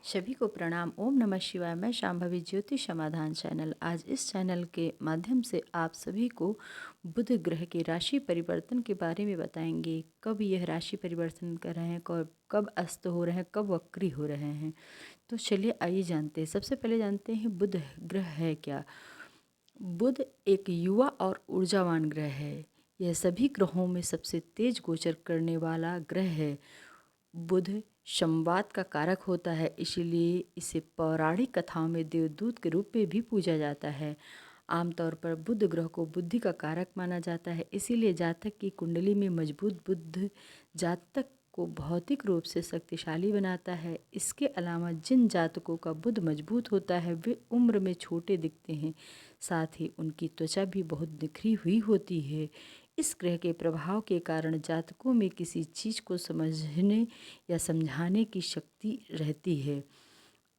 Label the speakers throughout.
Speaker 1: सभी को प्रणाम। ओम नमः शिवाय। मैं शांभवी ज्योति समाधान चैनल। आज इस चैनल के माध्यम से आप सभी को बुध ग्रह के राशि परिवर्तन के बारे में बताएंगे। कब यह राशि परिवर्तन कर रहे हैं, कब अस्त हो रहे हैं, कब वक्री हो रहे हैं। तो चलिए आइए जानते हैं। सबसे पहले जानते हैं बुध ग्रह है क्या। बुध एक युवा और ऊर्जावान ग्रह है। यह सभी ग्रहों में सबसे तेज गोचर करने वाला ग्रह है। बुध संवाद का कारक होता है, इसीलिए इसे पौराणिक कथाओं में देवदूत के रूप में भी पूजा जाता है। आमतौर पर बुध ग्रह को बुद्धि का कारक माना जाता है, इसीलिए जातक की कुंडली में मजबूत बुध जातक को भौतिक रूप से शक्तिशाली बनाता है। इसके अलावा जिन जातकों का बुध मजबूत होता है वे उम्र में छोटे दिखते हैं, साथ ही उनकी त्वचा भी बहुत निखरी हुई होती है। इस ग्रह के प्रभाव के कारण जातकों में किसी चीज़ को समझने या समझाने की शक्ति रहती है,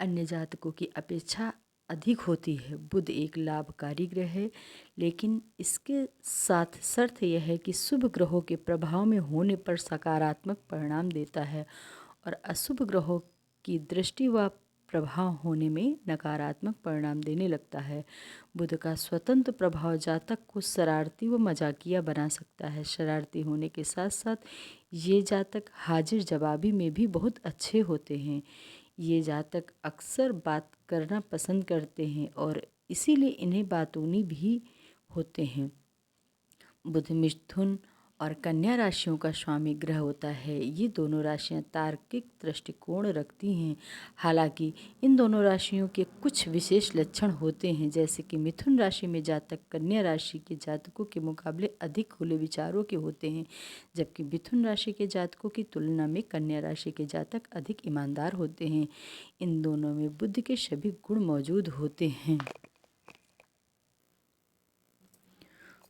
Speaker 1: अन्य जातकों की अपेक्षा अधिक होती है। बुध एक लाभकारी ग्रह है, लेकिन इसके साथ शर्त यह है कि शुभ ग्रहों के प्रभाव में होने पर सकारात्मक परिणाम देता है और अशुभ ग्रहों की दृष्टि व प्रभाव होने में नकारात्मक परिणाम देने लगता है। बुध का स्वतंत्र प्रभाव जातक को शरारती व मजाकिया बना सकता है। शरारती होने के साथ साथ ये जातक हाजिर जवाबी में भी बहुत अच्छे होते हैं। ये जातक अक्सर बात करना पसंद करते हैं और इसीलिए इन्हें बातूनी भी होते हैं। बुध मिथुन और कन्या राशियों का स्वामी ग्रह होता है। ये दोनों राशियां तार्किक दृष्टिकोण रखती हैं। हालांकि इन दोनों राशियों के कुछ विशेष लक्षण होते हैं, जैसे कि मिथुन राशि में जातक कन्या राशि के जातकों के मुकाबले अधिक खुले विचारों के होते हैं, जबकि मिथुन राशि के जातकों की तुलना में कन्या राशि के जातक अधिक ईमानदार होते हैं। इन दोनों में बुध के सभी गुण मौजूद होते हैं।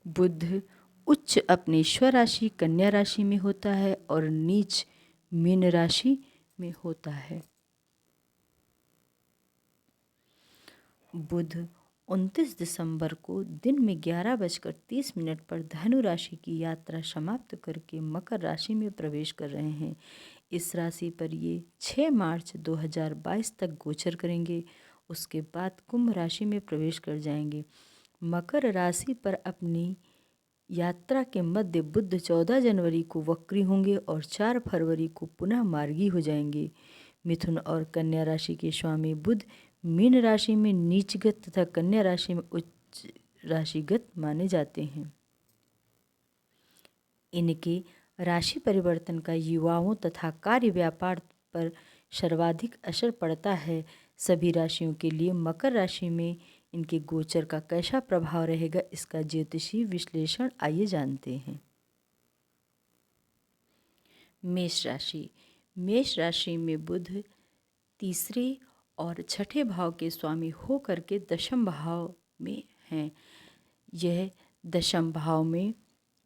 Speaker 1: बुध उच्च अपनी स्वराशि कन्या राशि में होता है और नीच मीन राशि में होता है। बुध 29 दिसंबर को दिन में 11:30 पर धनु राशि की यात्रा समाप्त करके मकर राशि में प्रवेश कर रहे हैं। इस राशि पर ये 6 मार्च 2022 तक गोचर करेंगे। उसके बाद कुंभ राशि में प्रवेश कर जाएंगे। मकर राशि पर अपनी यात्रा के मध्य बुध 14 जनवरी को वक्री होंगे और 4 फरवरी को पुनः मार्गी हो जाएंगे। मिथुन और कन्या राशि के स्वामी बुध मीन राशि में नीचगत तथा कन्या राशि में उच्च राशिगत माने जाते हैं। इनके राशि परिवर्तन का युवाओं तथा कार्य व्यापार पर सर्वाधिक असर पड़ता है। सभी राशियों के लिए मकर राशि में इनके गोचर का कैसा प्रभाव रहेगा, इसका ज्योतिषीय विश्लेषण आइए जानते हैं। मेष राशि। मेष राशि में बुध तीसरे और छठे भाव के स्वामी होकर के दशम भाव में हैं। यह दशम भाव में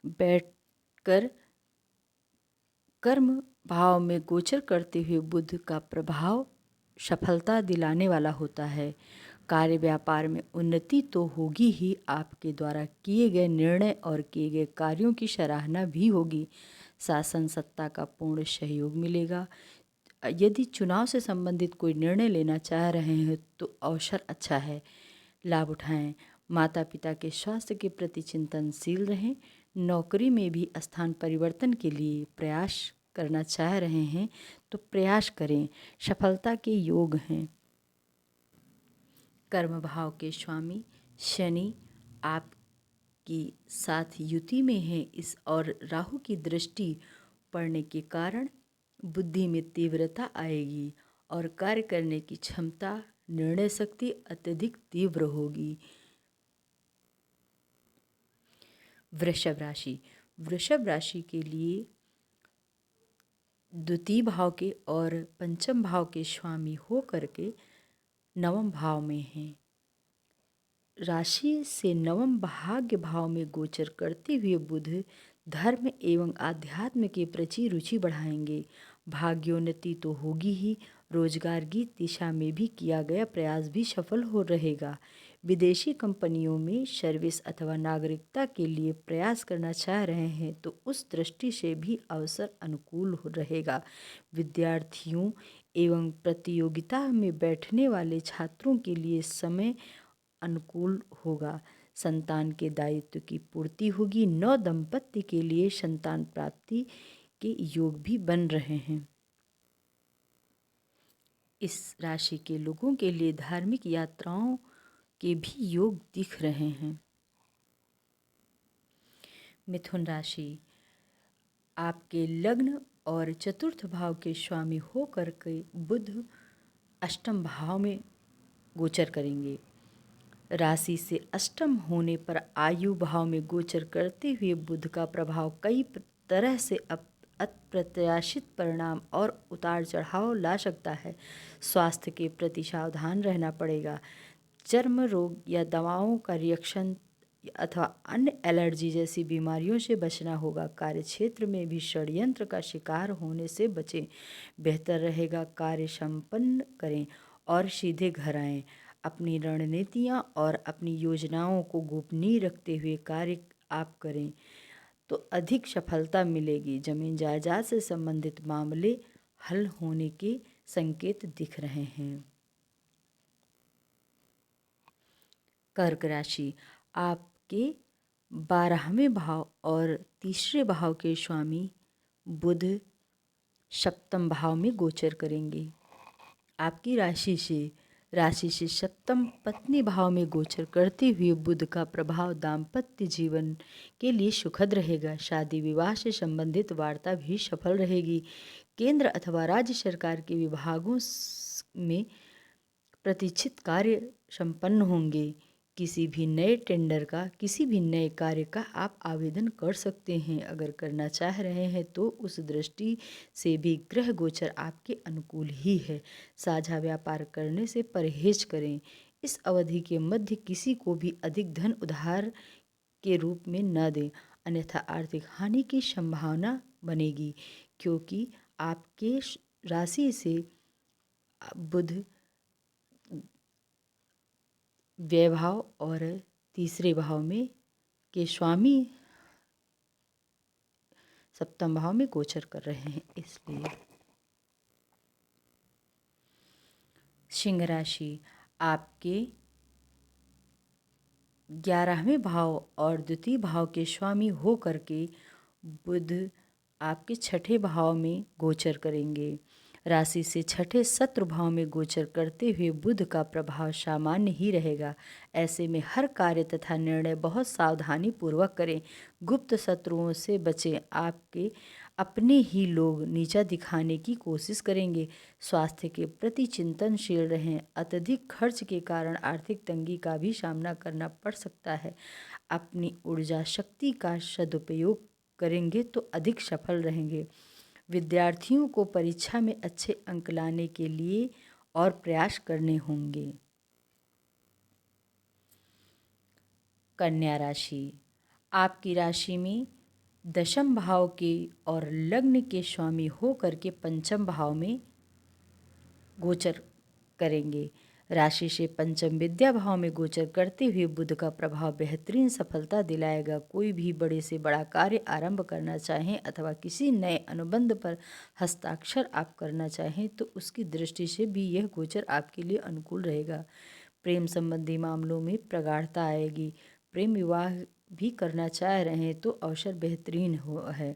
Speaker 1: बैठकर कर्म भाव में गोचर करते हुए बुध का प्रभाव सफलता दिलाने वाला होता है। कार्य व्यापार में उन्नति तो होगी ही, आपके द्वारा किए गए निर्णय और किए गए कार्यों की सराहना भी होगी। शासन सत्ता का पूर्ण सहयोग मिलेगा। यदि चुनाव से संबंधित कोई निर्णय लेना चाह रहे हैं तो अवसर अच्छा है, लाभ उठाएं। माता पिता के स्वास्थ्य के प्रति चिंतनशील रहें। नौकरी में भी स्थान परिवर्तन के लिए प्रयास करना चाह रहे हैं तो प्रयास करें, सफलता के योग हैं। कर्म भाव के स्वामी शनि आपकी साथ युति में है इस और राहु की दृष्टि पड़ने के कारण बुद्धि में तीव्रता आएगी और कार्य करने की क्षमता, निर्णय शक्ति अत्यधिक तीव्र होगी। वृषभ राशि। वृषभ राशि के लिए द्वितीय भाव के और पंचम भाव के स्वामी हो करके नवम भाव में हैं। राशि से नवम भाग्य भाव में गोचर करते हुए बुध धर्म एवं आध्यात्म के प्रति रुचि बढ़ाएंगे। भाग्योन्नति तो होगी ही, रोजगार की दिशा में भी किया गया प्रयास भी सफल हो रहेगा। विदेशी कंपनियों में सर्विस अथवा नागरिकता के लिए प्रयास करना चाह रहे हैं तो उस दृष्टि से भी अवसर अनुकूल हो रहेगा। विद्यार्थियों एवं प्रतियोगिता में बैठने वाले छात्रों के लिए समय अनुकूल होगा। संतान के दायित्व की पूर्ति होगी। नव दंपत्ति के लिए संतान प्राप्ति के योग भी बन रहे हैं। इस राशि के लोगों के लिए धार्मिक यात्राओं के भी योग दिख रहे हैं। मिथुन राशि, आपके लग्न और चतुर्थ भाव के स्वामी होकर के बुध अष्टम भाव में गोचर करेंगे। राशि से अष्टम होने पर आयु भाव में गोचर करते हुए बुध का प्रभाव कई तरह से अप्रत्याशित परिणाम और उतार चढ़ाव ला सकता है। स्वास्थ्य के प्रति सावधान रहना पड़ेगा। चर्म रोग या दवाओं का रिएक्शन अथवा अन्य एलर्जी जैसी बीमारियों से बचना होगा। कार्यक्षेत्र में भी षड्यंत्र का शिकार होने से बचें। बेहतर रहेगा कार्य संपन्न करें और सीधे घर आएं। अपनी रणनीतियां और अपनी योजनाओं को गोपनीय रखते हुए कार्य आप करें तो अधिक सफलता मिलेगी। जमीन जायदाद से संबंधित मामले हल होने के संकेत दिख रहे हैं। कर्क राशि, आपके 12वें भाव और तीसरे भाव के स्वामी बुध सप्तम भाव में गोचर करेंगे। आपकी राशि से सप्तम पत्नी भाव में गोचर करते हुए बुध का प्रभाव दाम्पत्य जीवन के लिए सुखद रहेगा। शादी विवाह से संबंधित वार्ता भी सफल रहेगी। केंद्र अथवा राज्य सरकार के विभागों में प्रतीक्षित कार्य संपन्न होंगे। किसी भी नए टेंडर का, किसी भी नए कार्य का आप आवेदन कर सकते हैं। अगर करना चाह रहे हैं तो उस दृष्टि से भी ग्रह गोचर आपके अनुकूल ही है। साझा व्यापार करने से परहेज करें। इस अवधि के मध्य किसी को भी अधिक धन उधार के रूप में न दें, अन्यथा आर्थिक हानि की संभावना बनेगी, क्योंकि आपके राशि से बुध व्यय भाव और तीसरे भाव में के स्वामी सप्तम भाव में गोचर कर रहे हैं। इसलिए सिंह राशि, आपके 11वें भाव और द्वितीय भाव के स्वामी हो करके बुध आपके छठे भाव में गोचर करेंगे। राशि से छठे शत्रु भाव में गोचर करते हुए बुध का प्रभाव सामान्य ही रहेगा। ऐसे में हर कार्य तथा निर्णय बहुत सावधानी पूर्वक करें। गुप्त शत्रुओं से बचें। आपके अपने ही लोग नीचा दिखाने की कोशिश करेंगे। स्वास्थ्य के प्रति चिंतनशील रहें। अत्यधिक खर्च के कारण आर्थिक तंगी का भी सामना करना पड़ सकता है। अपनी ऊर्जा शक्ति का सदुपयोग करेंगे तो अधिक सफल रहेंगे। विद्यार्थियों को परीक्षा में अच्छे अंक लाने के लिए और प्रयास करने होंगे। कन्या राशि, आपकी राशि में दशम भाव के और लग्न के स्वामी होकर के पंचम भाव में गोचर करेंगे। राशि से पंचम विद्या भाव में गोचर करते हुए बुध का प्रभाव बेहतरीन सफलता दिलाएगा। कोई भी बड़े से बड़ा कार्य आरंभ करना चाहें अथवा किसी नए अनुबंध पर हस्ताक्षर आप करना चाहें तो उसकी दृष्टि से भी यह गोचर आपके लिए अनुकूल रहेगा। प्रेम संबंधी मामलों में प्रगाढ़ता आएगी। प्रेम विवाह भी करना चाह रहे हैं तो अवसर बेहतरीन है।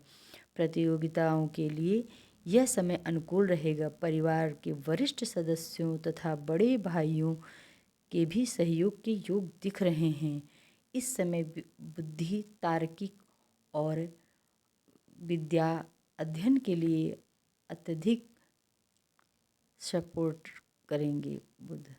Speaker 1: प्रतियोगिताओं के लिए यह समय अनुकूल रहेगा। परिवार के वरिष्ठ सदस्यों तथा बड़े भाइयों के भी सहयोग के योग दिख रहे हैं। इस समय बुद्धि, तार्किक और विद्या अध्ययन के लिए अत्यधिक सपोर्ट करेंगे बुध।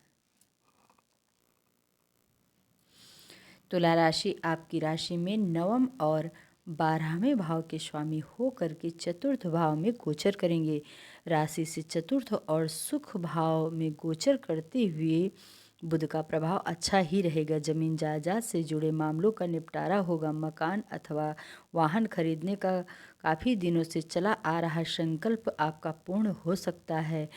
Speaker 1: तुला राशि, आपकी राशि में नवम और 12वें भाव के स्वामी हो करके चतुर्थ भाव में गोचर करेंगे। राशि से चतुर्थ और सुख भाव में गोचर करते हुए बुध का प्रभाव अच्छा ही रहेगा। जमीन जायदाद से जुड़े मामलों का निपटारा होगा। मकान अथवा वाहन खरीदने का काफ़ी दिनों से चला आ रहा संकल्प आपका पूर्ण हो सकता है।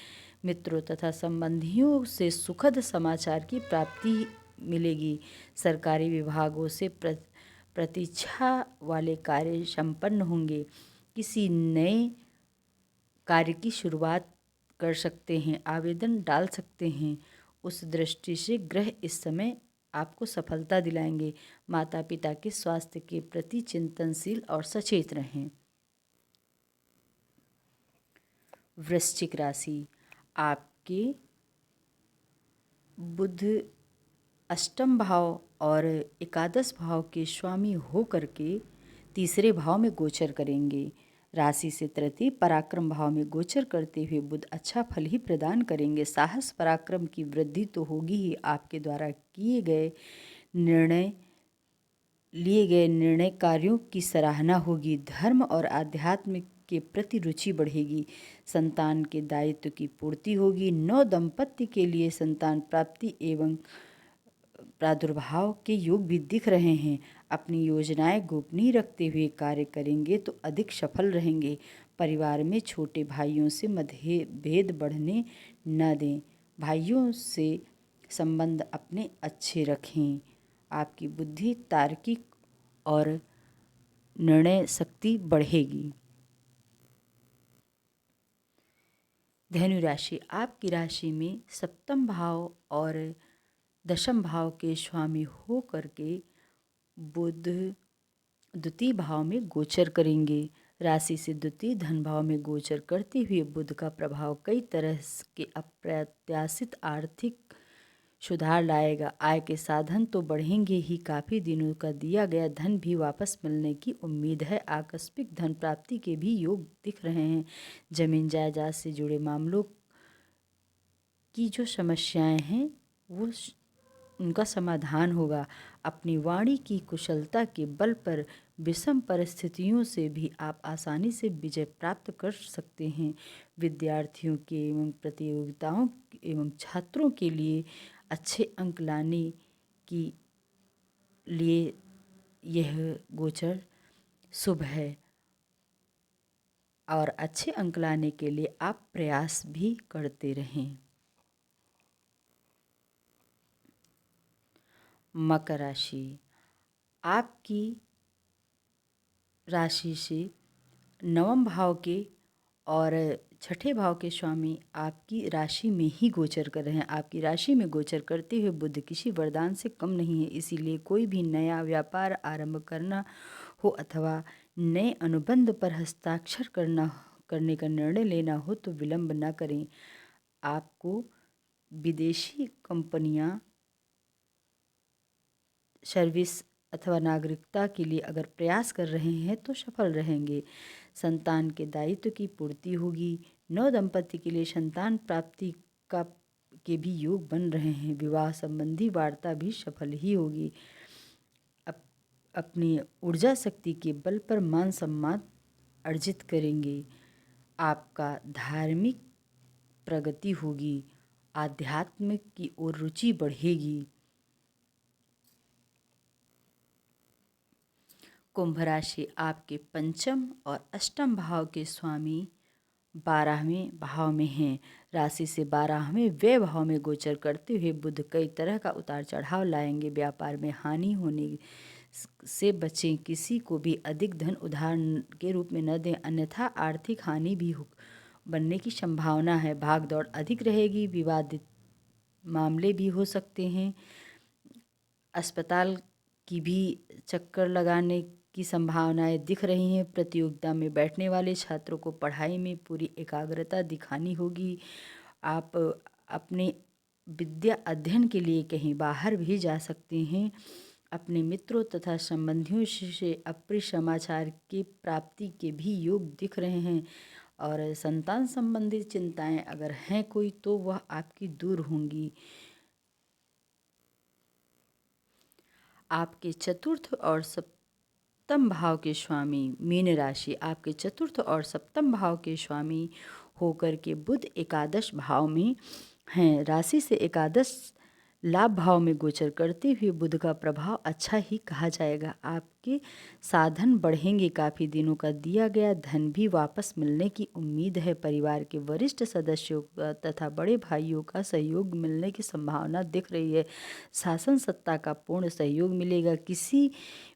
Speaker 1: मित्रों तथा संबंधियों से सुखद समाचार की प्राप्ति मिलेगी। सरकारी विभागों से प्रतीक्षा वाले कार्य संपन्न होंगे। किसी नए कार्य की शुरुआत कर सकते हैं, आवेदन डाल सकते हैं। उस दृष्टि से ग्रह इस समय आपको सफलता दिलाएंगे। माता पिता के स्वास्थ्य के प्रति चिंतनशील और सचेत रहें। वृश्चिक राशि, आपके बुध अष्टम भाव और एकादश भाव के स्वामी होकर के तीसरे भाव में गोचर करेंगे। राशि से तृतीय पराक्रम भाव में गोचर करते हुए बुध अच्छा फल ही प्रदान करेंगे। साहस पराक्रम की वृद्धि तो होगी ही, आपके द्वारा लिए गए निर्णय कार्यों की सराहना होगी। धर्म और आध्यात्म के प्रति रुचि बढ़ेगी। संतान के दायित्व की पूर्ति होगी। नव दंपत्ति के लिए संतान प्राप्ति एवं प्रादुर्भाव के योग भी दिख रहे हैं। अपनी योजनाएं गोपनीय रखते हुए कार्य करेंगे तो अधिक सफल रहेंगे। परिवार में छोटे भाइयों से मतभेद बढ़ने न दें। भाइयों से संबंध अपने अच्छे रखें। आपकी बुद्धि तार्किक और निर्णय शक्ति बढ़ेगी। धनु राशि, आपकी राशि में सप्तम भाव और दशम भाव के स्वामी हो करके बुध द्वितीय भाव में गोचर करेंगे। राशि से द्वितीय धन भाव में गोचर करते हुए बुध का प्रभाव कई तरह के अप्रत्याशित आर्थिक सुधार लाएगा। आय के साधन तो बढ़ेंगे ही, काफ़ी दिनों का दिया गया धन भी वापस मिलने की उम्मीद है। आकस्मिक धन प्राप्ति के भी योग दिख रहे हैं। जमीन जायदाद से जुड़े मामलों की जो समस्याएं हैं वो उनका समाधान होगा। अपनी वाणी की कुशलता के बल पर विषम परिस्थितियों से भी आप आसानी से विजय प्राप्त कर सकते हैं। विद्यार्थियों के एवं प्रतियोगिताओं एवं छात्रों के लिए अच्छे अंक लाने के लिए यह गोचर शुभ है और अच्छे अंक लाने के लिए आप प्रयास भी करते रहें। मकर राशि, आपकी राशि से नवम भाव के और छठे भाव के स्वामी आपकी राशि में ही गोचर कर रहे हैं। आपकी राशि में गोचर करते हुए बुध किसी वरदान से कम नहीं है। इसीलिए कोई भी नया व्यापार आरंभ करना हो अथवा नए अनुबंध पर हस्ताक्षर करने का निर्णय लेना हो तो विलंब न करें। आपको विदेशी कंपनियां सर्विस अथवा नागरिकता के लिए अगर प्रयास कर रहे हैं तो सफल रहेंगे। संतान के दायित्व की पूर्ति होगी। नव दंपति के लिए संतान प्राप्ति के भी योग बन रहे हैं। विवाह संबंधी वार्ता भी सफल ही होगी। अपनी ऊर्जा शक्ति के बल पर मान सम्मान अर्जित करेंगे। आपका धार्मिक प्रगति होगी। आध्यात्म की ओर रुचि बढ़ेगी। कुंभ राशि, आपके पंचम और अष्टम भाव के स्वामी 12वें भाव में हैं। राशि से 12वें व्यय भाव में गोचर करते हुए बुध कई तरह का उतार चढ़ाव लाएंगे। व्यापार में हानि होने से बचें। किसी को भी अधिक धन उधार के रूप में न दें, अन्यथा आर्थिक हानि भी बनने की संभावना है। भाग दौड़ अधिक रहेगी। विवादित मामले भी हो सकते हैं। अस्पताल की भी चक्कर लगाने की संभावनाएं दिख रही हैं। प्रतियोगिता में बैठने वाले छात्रों को पढ़ाई में पूरी एकाग्रता दिखानी होगी। आप अपने विद्या अध्ययन के लिए कहीं बाहर भी जा सकते हैं। अपने मित्रों तथा संबंधियों से अप्रिय समाचार की प्राप्ति के भी योग दिख रहे हैं और संतान संबंधित चिंताएं अगर हैं कोई तो वह आपकी दूर होंगी। आपके चतुर्थ और सप्तम भाव के स्वामी मीन राशि, आपके चतुर्थ और सप्तम भाव के स्वामी होकर के बुध एकादश भाव में हैं। राशि से एकादश लाभ भाव में गोचर करते हुए बुध का प्रभाव अच्छा ही कहा जाएगा। आपके साधन बढ़ेंगे। काफ़ी दिनों का दिया गया धन भी वापस मिलने की उम्मीद है। परिवार के वरिष्ठ सदस्यों का तथा बड़े भाइयों का सहयोग मिलने की संभावना दिख रही है। शासन सत्ता का पूर्ण सहयोग मिलेगा। किसी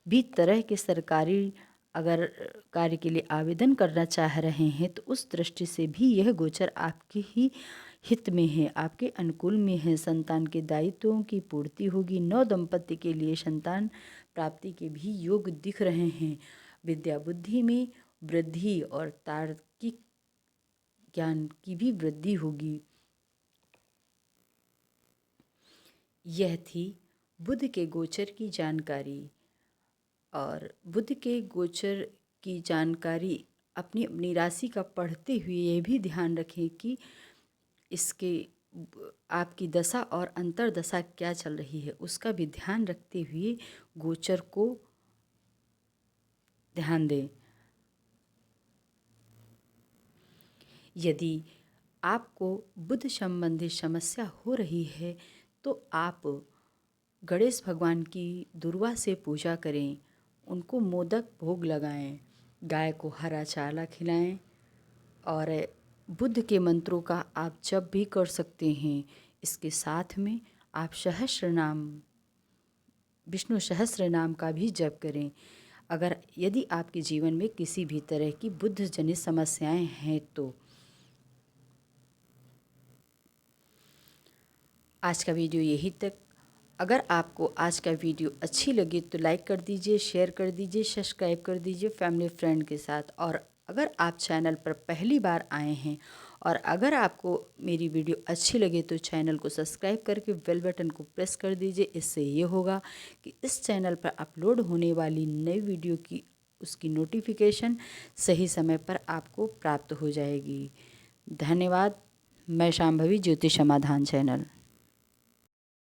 Speaker 1: भी तरह के सरकारी अगर कार्य के लिए आवेदन करना चाह रहे हैं तो उस दृष्टि से भी यह गोचर आपके ही हित में है, आपके अनुकूल में है। संतान के दायित्वों की पूर्ति होगी। नव दंपति के लिए संतान प्राप्ति के भी योग दिख रहे हैं। विद्या बुद्धि में वृद्धि और तार्किक ज्ञान की भी वृद्धि होगी। यह थी बुध के गोचर की जानकारी। और बुध के गोचर की जानकारी अपनी अपनी राशि का पढ़ते हुए यह भी ध्यान रखें कि इसके आपकी दशा और अंतर्दशा क्या चल रही है, उसका भी ध्यान रखते हुए गोचर को ध्यान दें। यदि आपको बुध संबंधी समस्या हो रही है तो आप गणेश भगवान की दुर्वा से पूजा करें, उनको मोदक भोग लगाएं, गाय को हरा चारा खिलाएं और बुध के मंत्रों का आप जप भी कर सकते हैं। इसके साथ में आप विष्णु सहस्त्र नाम का भी जप करें। अगर यदि आपके जीवन में किसी भी तरह की बुध जनित समस्याएं हैं तो आज का वीडियो यही तक। अगर आपको आज का वीडियो अच्छी लगी तो लाइक कर दीजिए, शेयर कर दीजिए, सब्सक्राइब कर दीजिए फैमिली फ्रेंड के साथ। और अगर आप चैनल पर पहली बार आए हैं और अगर आपको मेरी वीडियो अच्छी लगे तो चैनल को सब्सक्राइब करके बेल बटन को प्रेस कर दीजिए। इससे ये होगा कि इस चैनल पर अपलोड होने वाली नई वीडियो की उसकी नोटिफिकेशन सही समय पर आपको प्राप्त हो जाएगी। धन्यवाद। मैं शांभवी ज्योतिष समाधान चैनल।